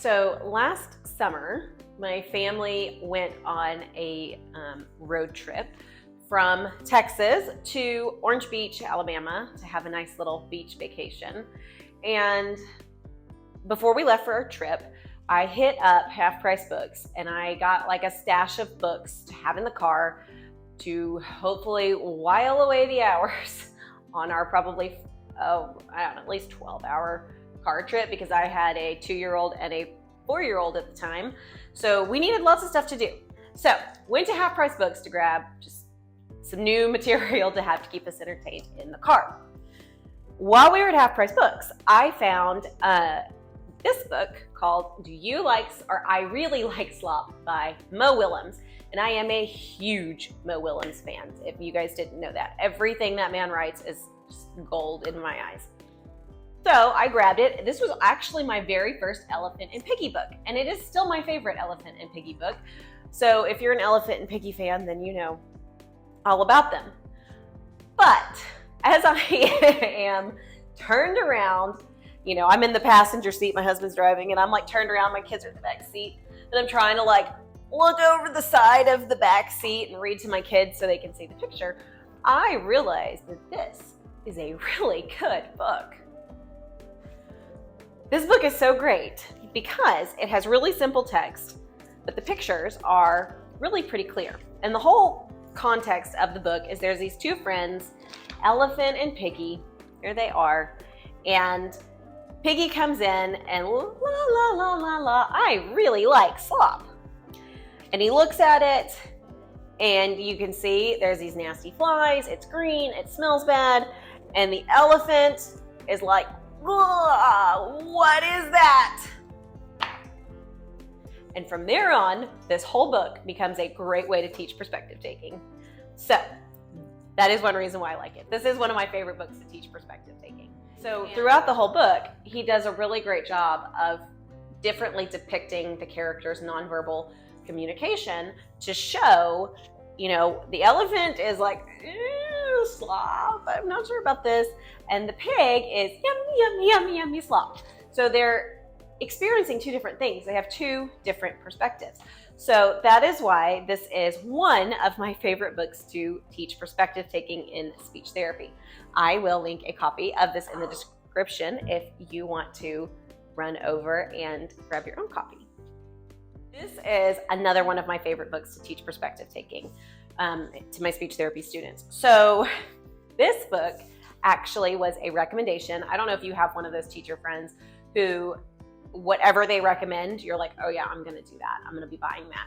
So last summer, my family went on a road trip from Texas to Orange Beach, Alabama to have a nice little beach vacation. And before we left for our trip, I hit up Half Price Books and I got like a stash of books to have in the car to hopefully while away the hours on our probably, at least 12-hour car trip, because I had a 2-year-old and a 4-year-old at the time. So we needed lots of stuff to do. So went to Half Price Books to grab just some new material to have to keep us entertained in the car. While we were at Half Price Books, I found this book called I Really Like Slop by Mo Willems. And I am a huge Mo Willems fan, if you guys didn't know that. Everything that man writes is just gold in my eyes. So I grabbed it. This was actually my very first Elephant and Piggy book, and it is still my favorite Elephant and Piggy book. So if you're an Elephant and Piggy fan, then you know all about them. But as I am turned around, I'm in the passenger seat, my husband's driving, and I'm like turned around, my kids are in the back seat, and I'm trying to like look over the side of the back seat and read to my kids so they can see the picture. I realized that this is a really good book. This book is so great because it has really simple text, but the pictures are really pretty clear. And the whole context of the book is there's these two friends, Elephant and Piggy. Here they are. And Piggy comes in and la, la, la, la, la, I really like slop. And he looks at it and you can see there's these nasty flies. It's green, it smells bad. And the elephant is like, what is that? And from there on, this whole book becomes a great way to teach perspective taking. So that is one reason why I like it. This is one of my favorite books to teach perspective taking. So throughout the whole book, he does a really great job of differently depicting the character's nonverbal communication to show, the elephant is like, ew, slop, I'm not sure about this. And the pig is yummy, yummy, yummy, yummy slop. So they're experiencing two different things. They have two different perspectives. So that is why this is one of my favorite books to teach perspective taking in speech therapy. I will link a copy of this in the description if you want to run over and grab your own copy. This is another one of my favorite books to teach perspective taking to my speech therapy students. So this book actually was a recommendation. I don't know if you have one of those teacher friends who whatever they recommend, you're like, oh yeah, I'm gonna do that. I'm gonna be buying that.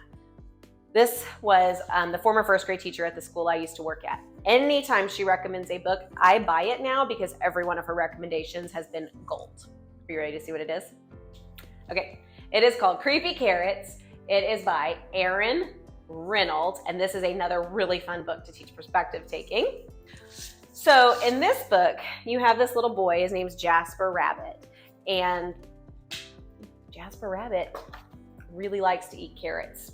This was the former first grade teacher at the school I used to work at. Anytime she recommends a book, I buy it now because every one of her recommendations has been gold. Are you ready to see what it is? Okay, it is called Creepy Carrots. It is by Aaron Reynolds, and this is another really fun book to teach perspective taking. So in this book, you have this little boy, his name's Jasper Rabbit, and Jasper Rabbit really likes to eat carrots.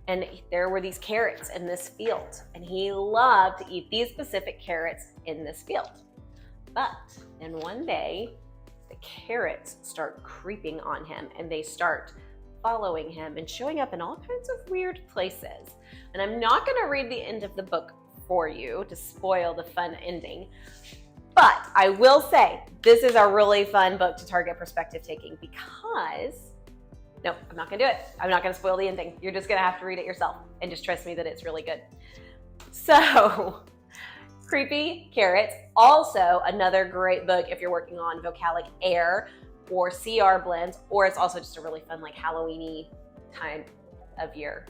And there were these carrots in this field, and he loved to eat these specific carrots in this field. But then one day, the carrots start creeping on him, and they start following him and showing up in all kinds of weird places. And I'm not gonna read the end of the book for you to spoil the fun ending, but I will say this is a really fun book to target perspective taking because, no, I'm not gonna do it. I'm not gonna spoil the ending. You're just gonna have to read it yourself and just trust me that it's really good. So, Creepy Carrots, also another great book if you're working on vocalic air or CR blends, or it's also just a really fun like Halloween-y time of year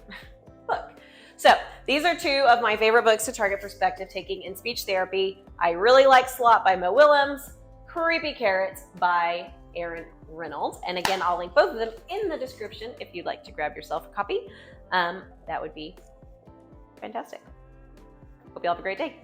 book. So these are two of my favorite books to target perspective taking in speech therapy. I Really Like Slop by Mo Willems, Creepy Carrots by Aaron Reynolds. And again, I'll link both of them in the description if you'd like to grab yourself a copy. That would be fantastic. Hope you all have a great day.